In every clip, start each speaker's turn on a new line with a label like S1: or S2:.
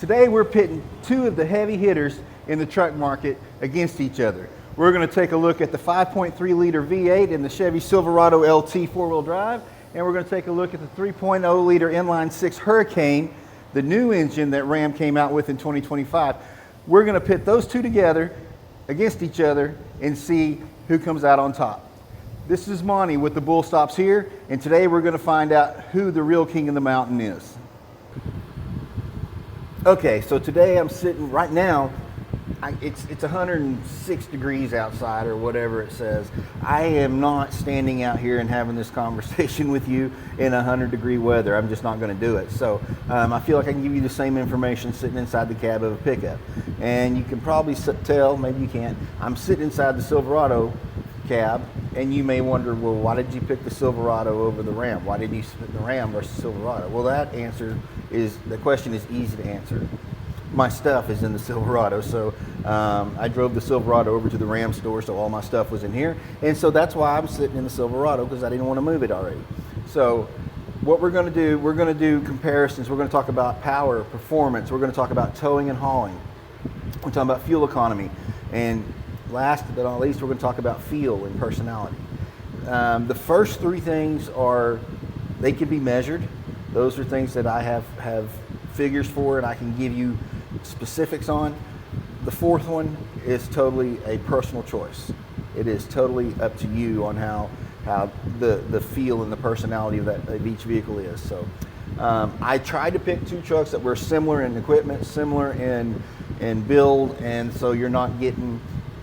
S1: Today we're pitting two of the heavy hitters in the truck market against each other. We're going to take a look at the 5.3 liter V8 in the Chevy Silverado LT four-wheel drive, and we're going to take a look at the 3.0 liter inline six Hurricane, the new engine that Ram came out with in 2025. We're going to pit those two together against each other and see who comes out on top. This is Monty with the Bull Stops here, and today we're going to find out who the real king of the mountain is. Okay, so today I'm sitting right now, it's 106 degrees outside or whatever it says. I am not standing out here and having this conversation with you in 100-degree weather. I'm just not going to do it. So I feel like I can give you the same information sitting inside the cab of a pickup. And you can probably tell, maybe you can't, I'm sitting inside the Silverado cab, and you may wonder, well, why did you pick the Silverado over the Ram? Why did you pick the Ram versus Silverado? Well, the question is easy to answer. My stuff is in the Silverado, so I drove the Silverado over to the Ram store, so all my stuff was in here, and so that's why I'm sitting in the Silverado, because I didn't want to move it already. So what we're going to do comparisons. We're going to talk about power, performance. We're going to talk about towing and hauling. We're talking about fuel economy, and last but not least, we're going to talk about feel and personality. The first three things they can be measured. Those are things that I have figures for, and I can give you specifics on. The fourth one is totally a personal choice. It is totally up to you on how the feel and the personality of each vehicle is. So I tried to pick two trucks that were similar in equipment, similar in build, and so you're not getting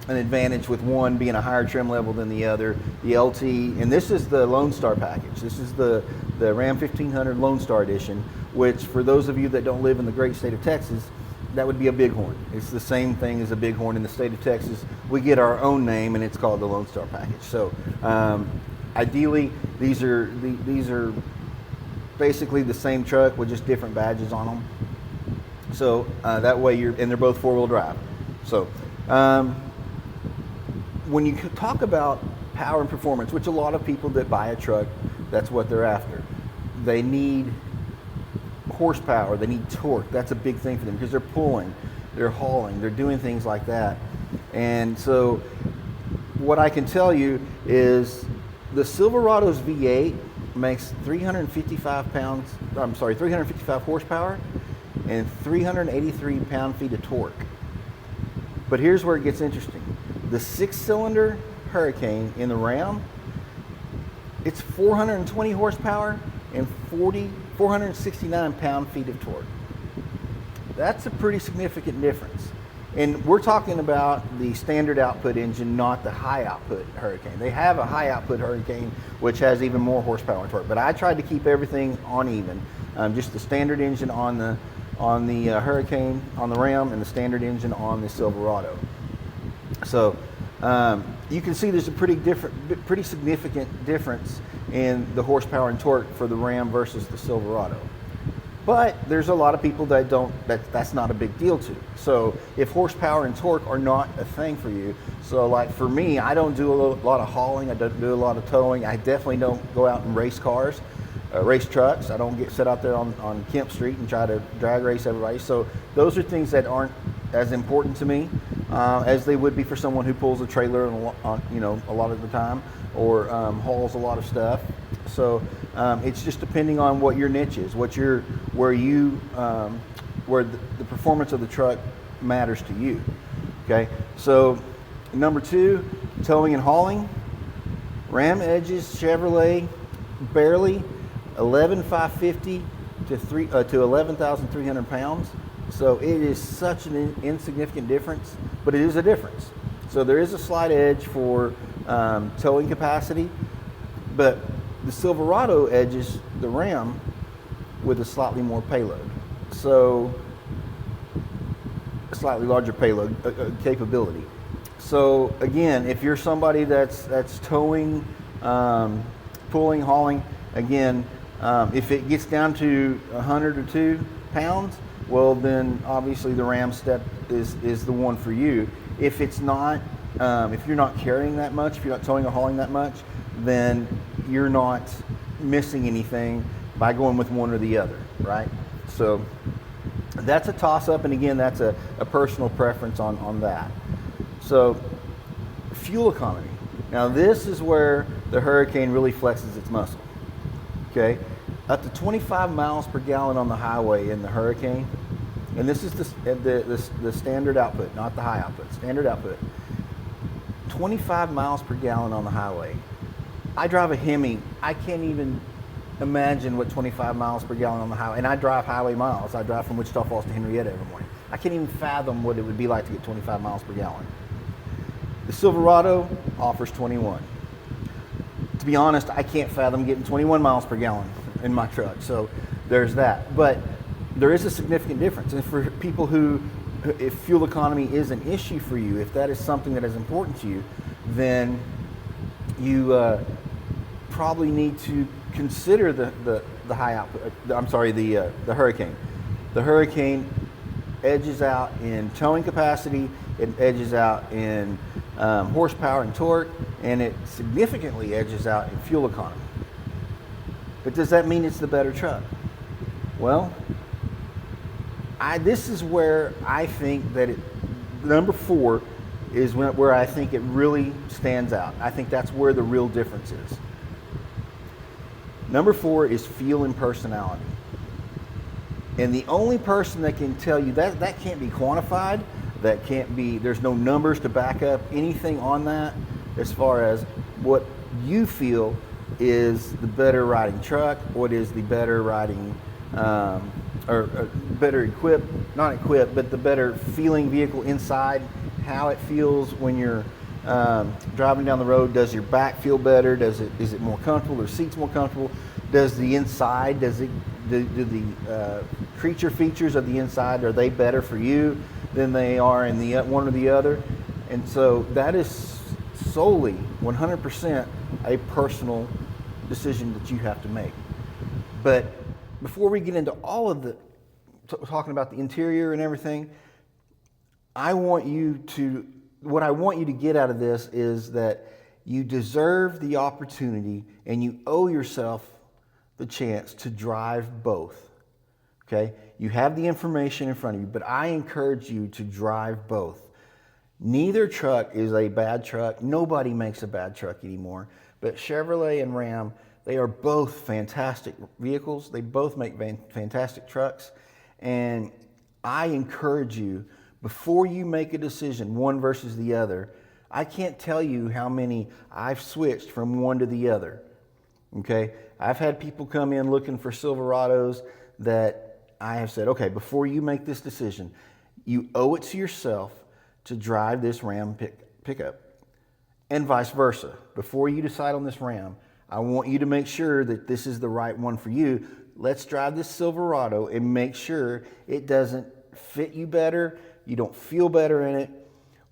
S1: an advantage with one being a higher trim level than the other. The LT, and this is the Lone Star package. This is the Ram 1500 Lone Star Edition, which for those of you that don't live in the great state of Texas, that would be a Bighorn. It's the same thing as a Bighorn in the state of Texas. We get our own name, and it's called the Lone Star package. So ideally, these are basically the same truck with just different badges on them. So that way and they're both four-wheel drive. So when you talk about power and performance, which a lot of people that buy a truck, that's what they're after. They need horsepower, they need torque. That's a big thing for them because they're pulling, they're hauling, they're doing things like that. And so what I can tell you is the Silverado's V8 makes 355 horsepower and 383 pound-feet of torque. But here's where it gets interesting. The six-cylinder Hurricane in the Ram, it's 420 horsepower and 469 pound-feet of torque. That's a pretty significant difference. And we're talking about the standard output engine, not the high output Hurricane. They have a high output Hurricane, which has even more horsepower and torque. But I tried to keep everything on even. Just the standard engine on the Hurricane, on the Ram, and the standard engine on the Silverado. So you can see there's a pretty significant difference in the horsepower and torque for the Ram versus the Silverado. But there's a lot of people that's not a big deal to. So if horsepower and torque are not a thing for you, so like for me, I don't do a lot of hauling, I don't do a lot of towing, I definitely don't go out and race cars, race trucks. I don't get set out there on Kemp Street and try to drag race everybody. So those are things that aren't as important to me as they would be for someone who pulls a trailer a lot of the time, or hauls a lot of stuff. So it's just depending on what your niche is, where the performance of the truck matters to you. Okay, so number two, towing and hauling. Ram edges Chevrolet barely 11,550 to 11,300 pounds. So it is such an insignificant difference, but it is a difference. So there is a slight edge for towing capacity, but the Silverado edges the Ram with a slightly more payload. So a slightly larger payload capability. So again, if you're somebody that's towing, pulling, hauling, again, if it gets down to 100 or 2 pounds, well then obviously the Ram step is the one for you. If it's not, if you're not carrying that much, if you're not towing or hauling that much, then you're not missing anything by going with one or the other, right? So That's a toss-up, and again, that's a personal preference on that. So, fuel economy. Now, this is where the Hurricane really flexes its muscle. Okay, up to 25 miles per gallon on the highway in the Hurricane, and this is the standard output, not the high output, standard output. 25 miles per gallon on the highway. I drive a Hemi. I can't even imagine what 25 miles per gallon on the highway, and I drive highway miles. I drive from Wichita Falls to Henrietta every morning. I can't even fathom what it would be like to get 25 miles per gallon. The Silverado offers 21. To be honest, I can't fathom getting 21 miles per gallon in my truck, so there's that. But there is a significant difference, and for people who, if fuel economy is an issue for you, if that is something that is important to you, then you probably need to consider the high output. The Hurricane. The Hurricane edges out in towing capacity. It edges out in horsepower and torque, and it significantly edges out in fuel economy. But does that mean it's the better truck? Well, this is where I think that number 4 is where I think it really stands out. I think that's where the real difference is. Number 4 is feel and personality. And the only person that can tell you that can't be quantified, that can't be, there's no numbers to back up anything on that as far as what you feel is the better riding truck, what is the better riding, or better equipped, not equipped, but the better feeling vehicle inside, how it feels when you're driving down the road. Does your back feel better? Is it more comfortable? Are seats more comfortable? Does the inside, do the creature features of the inside, are they better for you than they are in the one or the other? And so that is solely 100% a personal decision that you have to make. But before we get into all of the talking about the interior and everything, what I want you to get out of this is that you deserve the opportunity and you owe yourself the chance to drive both. Okay? You have the information in front of you, but I encourage you to drive both. Neither truck is a bad truck. Nobody makes a bad truck anymore. But Chevrolet and Ram, they are both fantastic vehicles. They both make fantastic trucks. And I encourage you, before you make a decision, one versus the other, I can't tell you how many I've switched from one to the other. Okay? I've had people come in looking for Silverados that I have said, okay, before you make this decision, you owe it to yourself to drive this Ram pickup. And vice versa. Before you decide on this Ram, I want you to make sure that this is the right one for you. Let's drive this Silverado and make sure it doesn't fit you better, you don't feel better in it,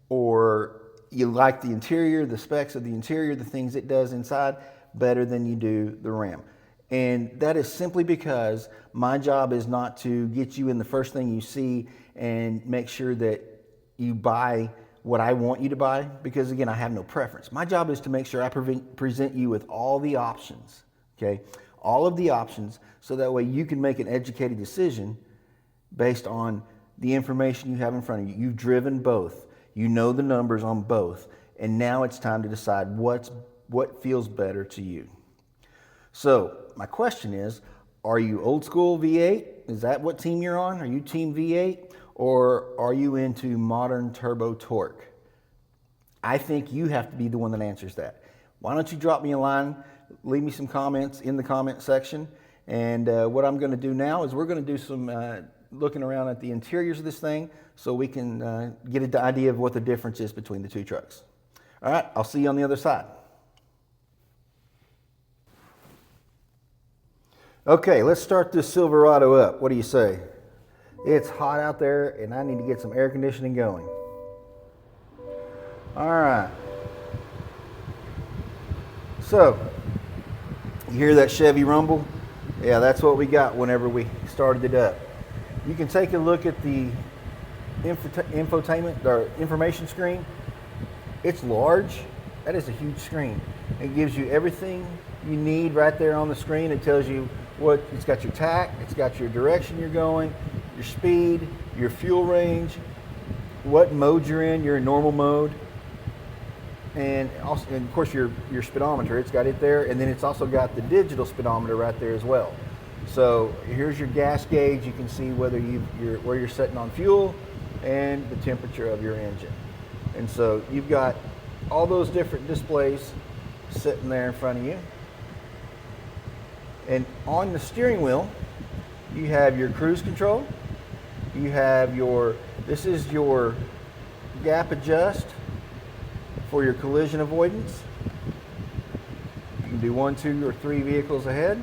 S1: or you like the interior, the specs of the interior, the things it does inside better than you do the Ram. And that is simply because my job is not to get you in the first thing you see and make sure that you buy what I want you to buy, because again, I have no preference. My job is to make sure I present you with all the options, okay? All of the options, so that way you can make an educated decision based on the information you have in front of you. You've driven both. You know the numbers on both. And now it's time to decide what feels better to you. So my question is, are you old school V8? Is that what team you're on? Are you team V8? Or are you into modern turbo torque? I think you have to be the one that answers that. Why don't you drop me a line, leave me some comments in the comment section. And what I'm going to do now is we're going to do some looking around at the interiors of this thing so we can get an idea of what the difference is between the two trucks. All right, I'll see you on the other side. Okay, let's start this Silverado up. What do you say? It's hot out there and I need to get some air conditioning going. All right. So, you hear that Chevy rumble? Yeah, that's what we got whenever we started it up. You can take a look at the infotainment or information screen. It's large. That is a huge screen. It gives you everything you need right there on the screen. It tells you it's got your tack, it's got your direction you're going, your speed, your fuel range, what mode you're in. You're in normal mode. And also, and of course, your speedometer, it's got it there, and then it's also got the digital speedometer right there as well. So here's your gas gauge. You can see whether where you're setting on fuel and the temperature of your engine. And so you've got all those different displays sitting there in front of you. And on the steering wheel, you have your cruise control. You have this is your gap adjust for your collision avoidance. You can do 1, 2, or 3 vehicles ahead.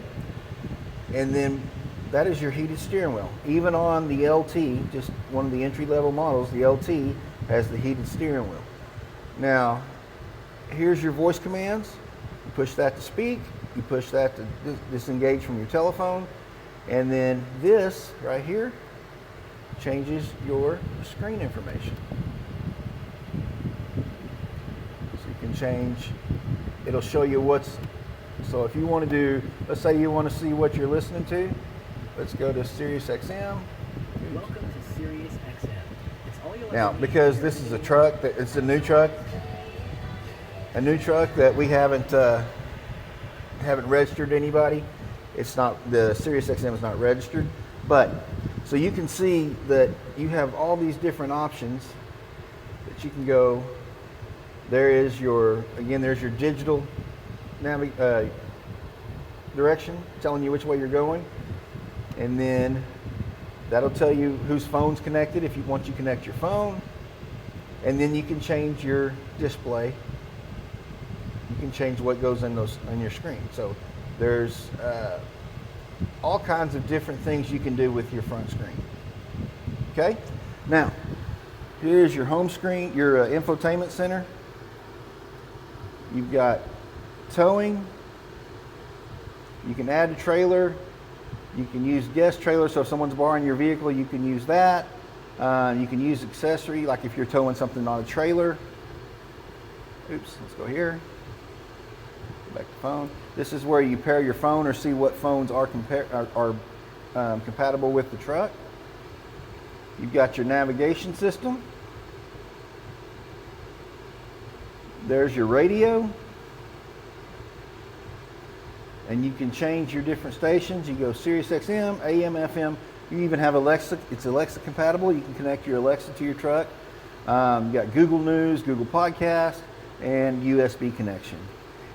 S1: And then that is your heated steering wheel. Even on the LT, just one of the entry-level models, the LT has the heated steering wheel. Now, here's your voice commands. You push that to speak. You push that to disengage from your telephone. And then this right here changes your screen information. Change, it'll show you so if you want to do, let's say you want to see what you're listening to, let's go to Sirius XM.
S2: Welcome to Sirius XM. It's all you'll
S1: now, because this is a truck, it's a new truck that we haven't registered to anybody. It's not, the Sirius XM is not registered, but so you can see that you have all these different options that you can go. There's your digital direction, telling you which way you're going. And then that'll tell you whose phone's connected once you connect your phone. And then you can change your display. You can change what goes on your screen. So there's all kinds of different things you can do with your front screen. Okay? Now, here's your home screen, your infotainment center. You've got towing. You can add a trailer. You can use guest trailer, so if someone's borrowing your vehicle, you can use that. You can use accessory, like if you're towing something on a trailer. Oops, let's go here. Back to phone. This is where you pair your phone or see what phones are compatible with the truck. You've got your navigation system. There's your radio. And you can change your different stations. You go Sirius XM, AM, FM. You even have Alexa. It's Alexa compatible. You can connect your Alexa to your truck. You got Google News, Google Podcast, and USB connection.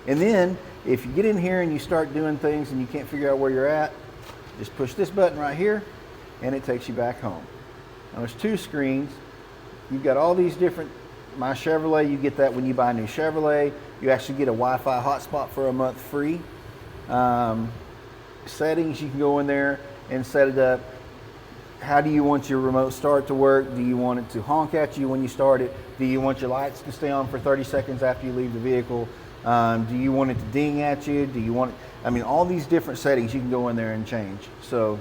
S1: And then if you get in here and you start doing things and you can't figure out where you're at, just push this button right here and it takes you back home. Now there's 2 screens. You've got all these different, My Chevrolet, you get that when you buy a new Chevrolet. You actually get a Wi-Fi hotspot for a month free. Settings, you can go in there and set it up. How do you want your remote start to work? Do you want it to honk at you when you start it? Do you want your lights to stay on for 30 seconds after you leave the vehicle? Do you want it to ding at you? Do you want, all these different settings you can go in there and change. So,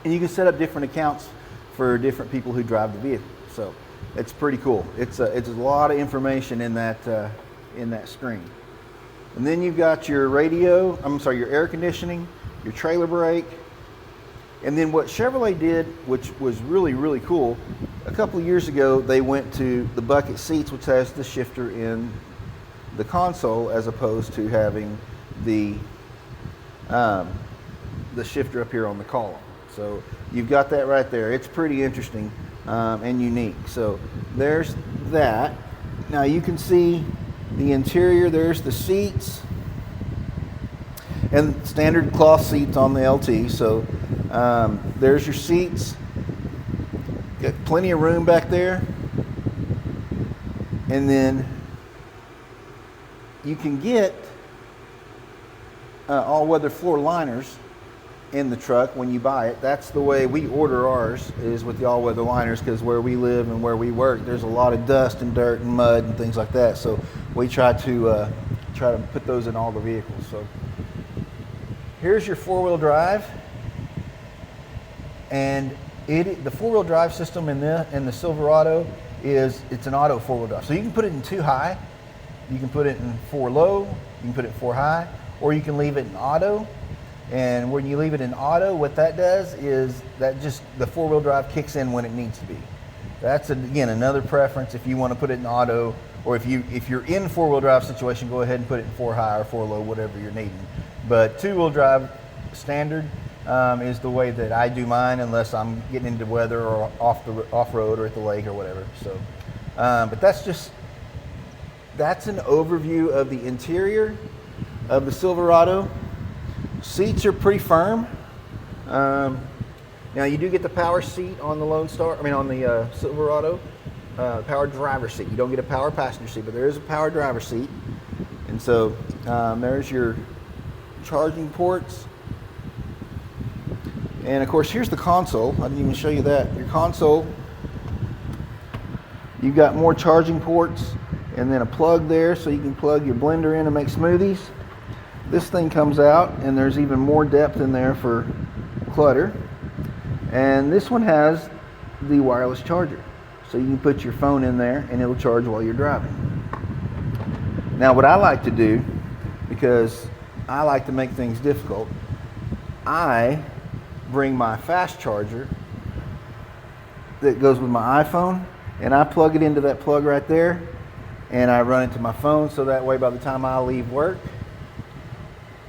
S1: and you can set up different accounts for different people who drive the vehicle. So it's pretty cool. It's a lot of information in that screen. And then you've got your radio, your air conditioning, your trailer brake. And then what Chevrolet did, which was really, really cool, a couple of years ago, they went to the bucket seats, which has the shifter in the console, as opposed to having the shifter up here on the column. So you've got that right there. It's pretty interesting and unique. So there's that. Now you can see the interior. There's the seats and standard cloth seats on the LT. So there's your seats. Got plenty of room back there. And then you can get all-weather floor liners in the truck when you buy it. That's the way we order ours, is with the all-weather liners, because where we live and where we work, there's a lot of dust and dirt and mud and things like that. So we try to put those in all the vehicles. So here's your four-wheel drive, and the four-wheel drive system in the Silverado it's an auto four-wheel drive. So you can put it in 2 high, you can put it in 4 low, you can put it in 4 high, or you can leave it in auto. And when you leave it in auto, what that does is that just the four-wheel drive kicks in when it needs to be. That's again another preference if you want to put it in auto, or if you're in four-wheel drive situation, go ahead and put it in four high or four low, whatever you're needing. But two-wheel drive standard is the way that I do mine, unless I'm getting into weather or off-road or at the lake or whatever. So, but that's an overview of the interior of the Silverado. Seats are pretty firm. Now you do get the power seat on the on the Silverado, power driver seat. You don't get a power passenger seat, but there is a power driver seat. And so there's your charging ports. And of course, here's the console. I didn't even show you that. Your console, you've got more charging ports and then a plug there so you can plug your blender in and make smoothies. This thing comes out and there's even more depth in there for clutter. And this one has the wireless charger. So you can put your phone in there and it'll charge while you're driving. Now what I like to do, because I like to make things difficult, I bring my fast charger that goes with my iPhone and I plug it into that plug right there and I run it to my phone, so that way by the time I leave work,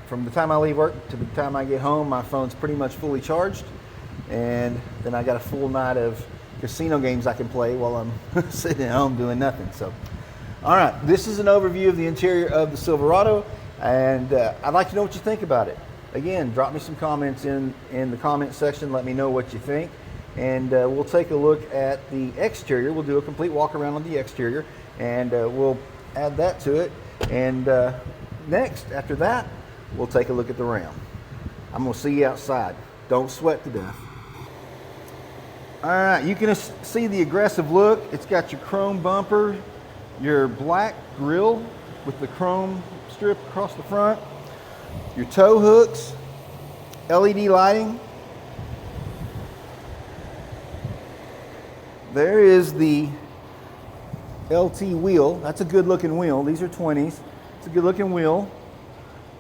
S1: from the time I leave work to the time I get home, my phone's pretty much fully charged, and then I got a full night of casino games I can play while I'm sitting at home doing nothing. So, all right, this is an overview of the interior of the Silverado, and I'd like to know what you think about it. Again, drop me some comments in the comment section. Let me know what you think, and we'll take a look at the exterior. We'll do a complete walk around on the exterior, and we'll add that to it. And next, after that, we'll take a look at the Ram. I'm gonna see you outside. Don't sweat to death. All right, you can see the aggressive look. It's got your chrome bumper, your black grille with the chrome strip across the front, your tow hooks, LED lighting. There is the LT wheel. That's a good looking wheel. These are 20s. It's a good looking wheel.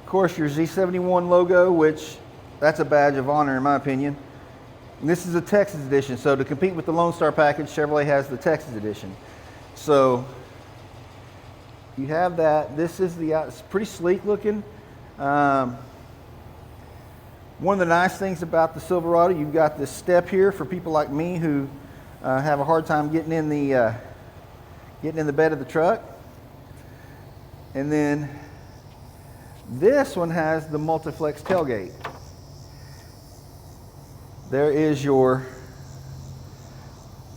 S1: Of course, your Z71 logo, which that's a badge of honor in my opinion. And this is a Texas edition, so to compete with the Lone Star package, Chevrolet has the Texas edition. So you have that. This is it's pretty sleek looking. One of the nice things about the Silverado, you've got this step here for people like me who have a hard time getting in the bed of the truck. And then this one has the multi-flex tailgate. There is your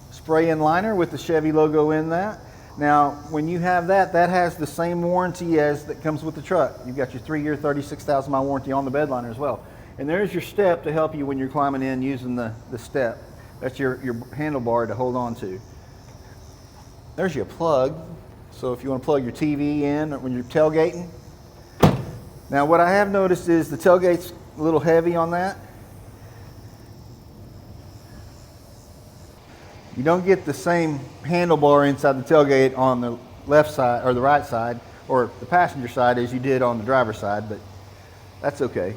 S1: spray-in liner with the Chevy logo in that. Now, when you have that, that has the same warranty as that comes with the truck. You've got your 3-year, 36,000 mile warranty on the bed liner as well. And there's your step to help you when you're climbing in using the step. That's your handlebar to hold on to. There's your plug. So if you want to plug your TV in when you're tailgating. Now, what I have noticed is the tailgate's a little heavy on that. You don't get the same handlebar inside the tailgate on the left side or the right side or the passenger side as you did on the driver's side, but that's okay.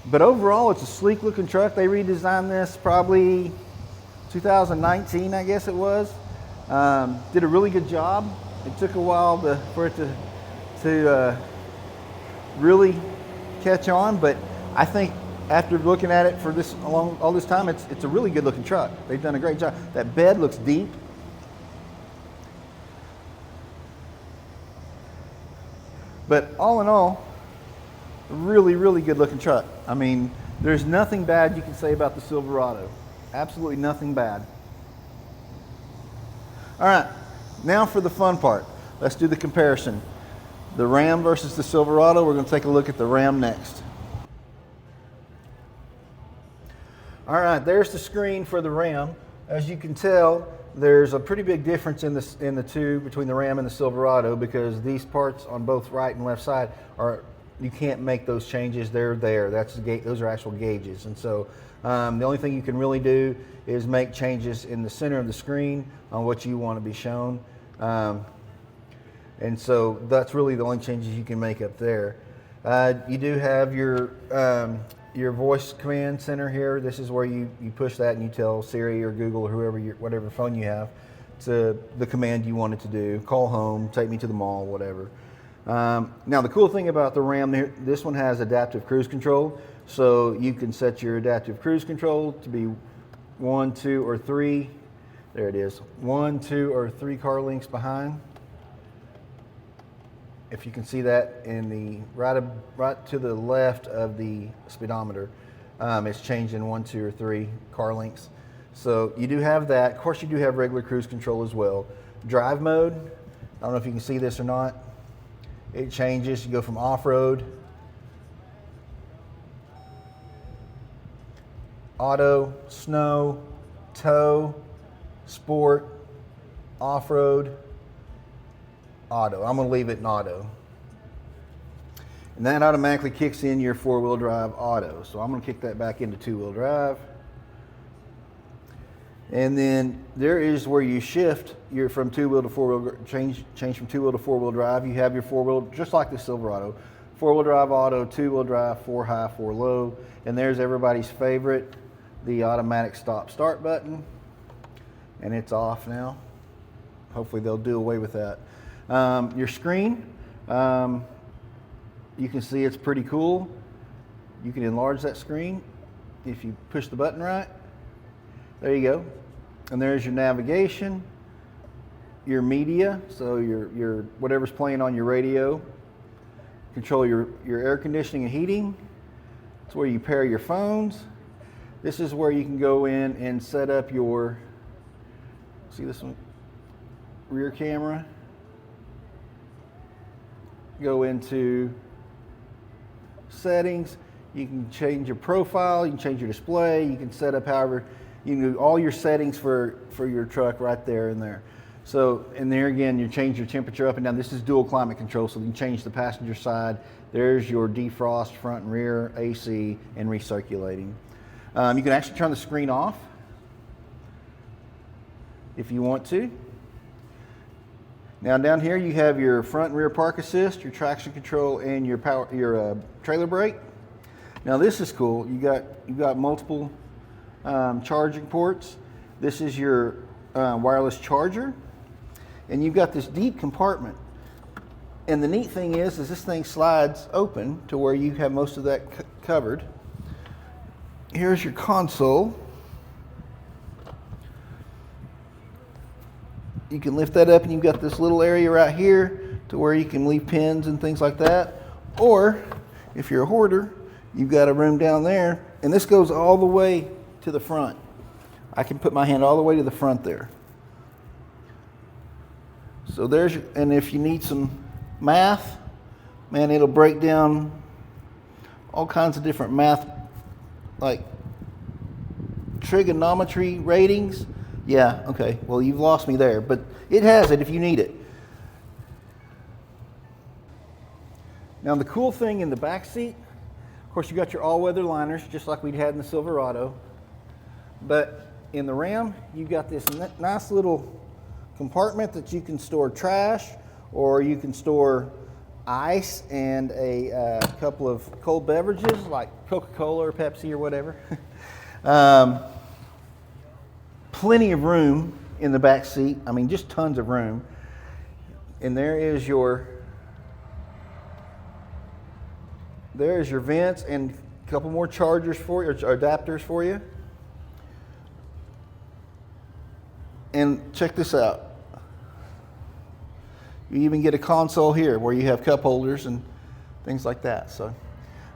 S1: But overall, it's a sleek looking truck. They redesigned this probably 2019, I guess it was. Did a really good job. It took a while for it to really catch on, but I think after looking at it for all this time, it's a really good looking truck. They've done a great job. That bed looks deep. But all in all, a really, really good looking truck. I mean, there's nothing bad you can say about the Silverado. Absolutely nothing bad. All right, now for the fun part. Let's do the comparison. The Ram versus the Silverado. We're going to take a look at the Ram next. All right, there's the screen for the Ram. As you can tell, there's a pretty big difference in the two between the Ram and the Silverado, because these parts on both right and left side you can't make those changes. They're there. Those are actual gauges, and so the only thing you can really do is make changes in the center of the screen on what you want to be shown, and so that's really the only changes you can make up there. You do have your voice command center here. This is where you push that and you tell Siri or Google or whoever whatever phone you have to the command you want it to do. Call home, take me to the mall, whatever. Now the cool thing about the Ram, this one has adaptive cruise control, so you can set your adaptive cruise control to be 1, 2, or 3. There it is, 1, 2, or 3 car lengths behind. If you can see that in the right to the left of the speedometer, it's changing 1, 2, or 3 car lengths. So you do have that. Of course, you do have regular cruise control as well. Drive mode, I don't know if you can see this or not. It changes. You go from off-road, auto, snow, tow, sport, off-road, auto. I'm going to leave it in auto. And that automatically kicks in your 4-wheel drive auto. So I'm going to kick that back into 2-wheel drive. And then there is where you shift your from 2-wheel to 4-wheel, change from 2-wheel to 4-wheel drive. You have your 4-wheel, just like the Silverado, 4-wheel drive auto, 2-wheel drive, 4 high, 4 low. And there's everybody's favorite, the automatic stop start button. And it's off now. Hopefully they'll do away with that. Your screen, you can see it's pretty cool. You can enlarge that screen if you push the button right. There you go. And there's your navigation, your media, so your whatever's playing on your radio. Control your air conditioning and heating. It's where you pair your phones. This is where you can go in and set up your, see this one, rear camera. Go into settings. You can change your profile, you can change your display, you can set up however, you can do all your settings for your truck right there and there. So, and there again, you change your temperature up and down. This is dual climate control, so you can change the passenger side. There's your defrost, front and rear, AC, and recirculating. You can actually turn the screen off if you want to. Now down here you have your front and rear park assist, your traction control, and your trailer brake. Now this is cool. You got multiple charging ports. This is your wireless charger, and you've got this deep compartment. And the neat thing is this thing slides open to where you have most of that covered. Here's your console. You can lift that up and you've got this little area right here to where you can leave pins and things like that. Or if you're a hoarder, you've got a room down there, and this goes all the way to the front. I can put my hand all the way to the front there. So there's, and if you need some math, man, it'll break down all kinds of different math, like trigonometry ratings. Yeah, okay, well you've lost me there, but it has it if you need it. Now the cool thing in the back seat, of course you got your all-weather liners just like we'd had in the Silverado, but in the Ram you've got this nice little compartment that you can store trash, or you can store ice and a couple of cold beverages like Coca-Cola or Pepsi or whatever. Plenty of room in the back seat. I mean, just tons of room. And there's your vents and a couple more chargers for you, or adapters for you. And check this out. You even get a console here where you have cup holders and things like that. So,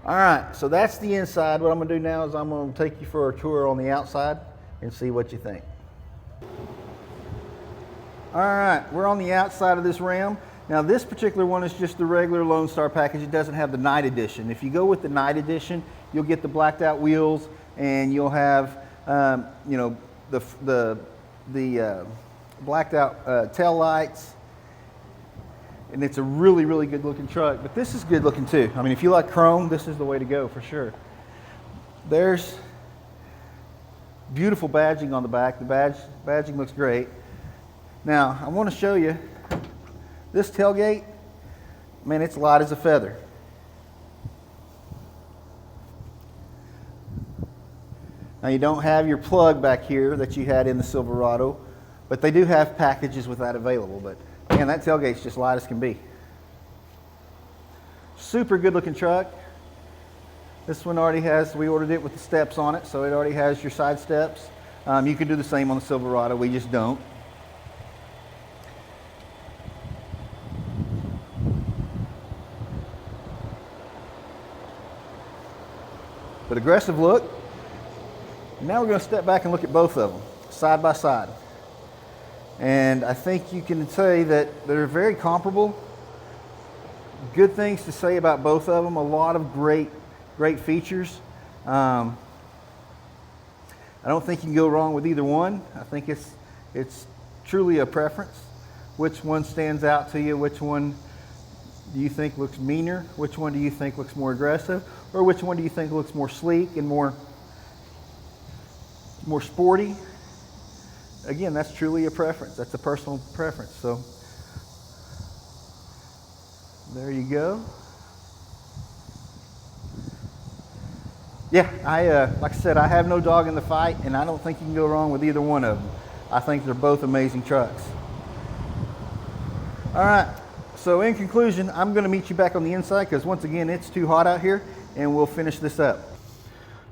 S1: all right, so that's the inside. What I'm gonna do now is I'm gonna take you for a tour on the outside and see what you think. All right, we're on the outside of this Ram. Now this particular one is just the regular Lone Star package. It doesn't have the Night Edition. If you go with the Night Edition, you'll get the blacked out wheels, and you'll have the blacked out tail lights, and it's a really, really good looking truck. But this is good looking too. I mean, if you like chrome, this is the way to go for sure. There's beautiful badging on the back. The badging looks great. Now, I want to show you this tailgate. Man, it's light as a feather. Now you don't have your plug back here that you had in the Silverado, but they do have packages with that available. But man, that tailgate's just light as can be. Super good looking truck. This one already has, we ordered it with the steps on it, so it already has your side steps. You can do the same on the Silverado, we just don't. But aggressive look. Now we're going to step back and look at both of them, side by side. And I think you can say that they're very comparable. Good things to say about both of them. A lot of great features. I don't think you can go wrong with either one. I think it's truly a preference. Which one stands out to you? Which one do you think looks meaner? Which one do you think looks more aggressive? Or which one do you think looks more sleek and more sporty? Again, that's truly a preference. That's a personal preference. So there you go. Yeah, like I said, I have no dog in the fight, and I don't think you can go wrong with either one of them. I think they're both amazing trucks. All right, so in conclusion, I'm going to meet you back on the inside because once again, it's too hot out here, and we'll finish this up.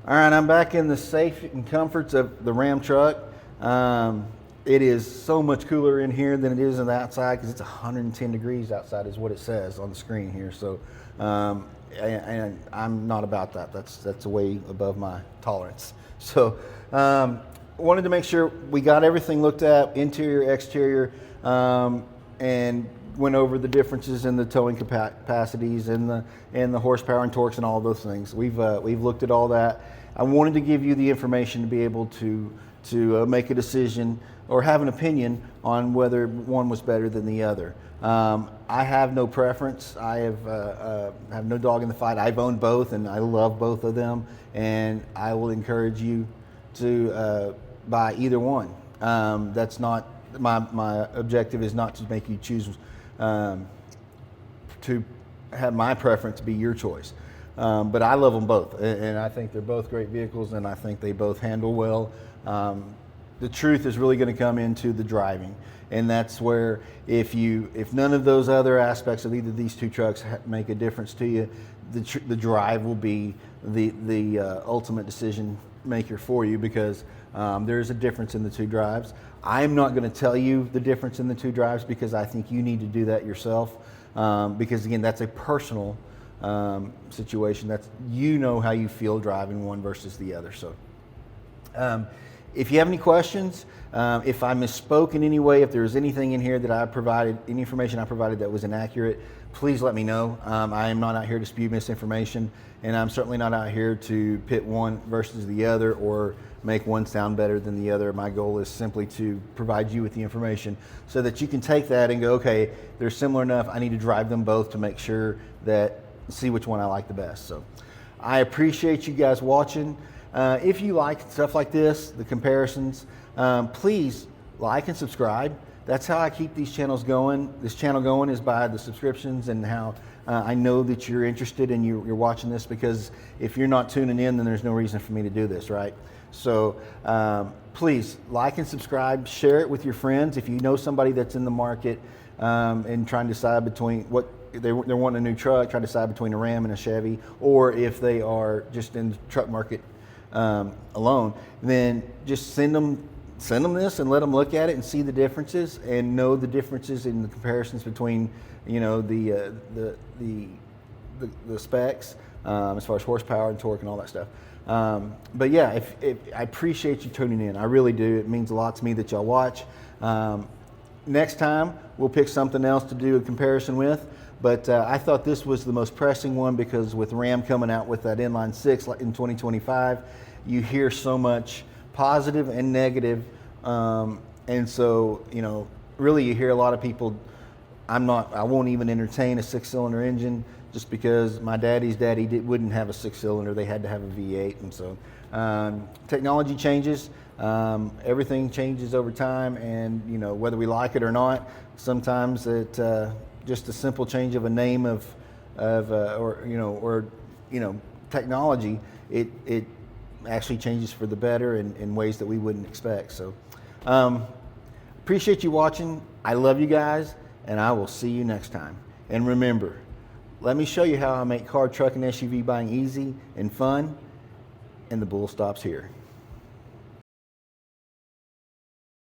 S1: All right, I'm back in the safe and comforts of the Ram truck. It is so much cooler in here than it is on the outside because it's 110 degrees outside is what it says on the screen here. So, and I'm not about that. That's way above my tolerance. So, wanted to make sure we got everything looked at, interior, exterior, and went over the differences in the towing capacities and the horsepower and torques and all those things. We've looked at all that. I wanted to give you the information to be able to make a decision or have an opinion on whether one was better than the other. I have no preference. I have no dog in the fight. I've owned both, and I love both of them. And I will encourage you to buy either one. That's not my objective. Is not to make you choose to have my preference be your choice. But I love them both, and I think they're both great vehicles, and I think they both handle well. The truth is really going to come into the driving, and that's where if none of those other aspects of either of these two trucks make a difference to you, the drive will be the ultimate decision maker for you, because there is a difference in the two drives. I'm not going to tell you the difference in the two drives because I think you need to do that yourself, because again, that's a personal situation. That's, you know how you feel driving one versus the other. So if you have any questions, if I misspoke in any way, if there's anything in here that I provided, any information I provided that was inaccurate, please let me know. I am not out here to spew misinformation, and I'm certainly not out here to pit one versus the other or make one sound better than the other. My goal is simply to provide you with the information so that you can take that and go, okay, they're similar enough. I need to drive them both to make sure that, see which one I like the best. So I appreciate you guys watching. If you like stuff like this, the comparisons, please like and subscribe. That's how I keep these channels going. This channel going is by the subscriptions, and how I know that you're interested and you're watching this, because if you're not tuning in, then there's no reason for me to do this, right? So please like and subscribe, share it with your friends. If you know somebody that's in the market and trying to decide between what they're wanting a new truck, trying to decide between a Ram and a Chevy, or if they are just in the truck market alone, then just send them this and let them look at it and see the differences and know the differences in the comparisons between, you know, the specs as far as horsepower and torque and all that stuff. But yeah, I appreciate you tuning in. I really do. It means a lot to me that y'all watch. Next time we'll pick something else to do a comparison with. But I thought this was the most pressing one, because with Ram coming out with that inline six in 2025, you hear so much positive and negative, and so, you know, really you hear a lot of people, I won't even entertain a 6-cylinder engine just because my daddy's daddy wouldn't have a 6-cylinder. They had to have a V8, and so technology changes, everything changes over time, and you know, whether we like it or not, sometimes it just a simple change of a name or technology, it actually changes for the better in ways that we wouldn't expect. So appreciate you watching. I love you guys, and I will see you next time. And remember, let me show you how I make car, truck, and SUV buying easy and fun, and the bull stops here.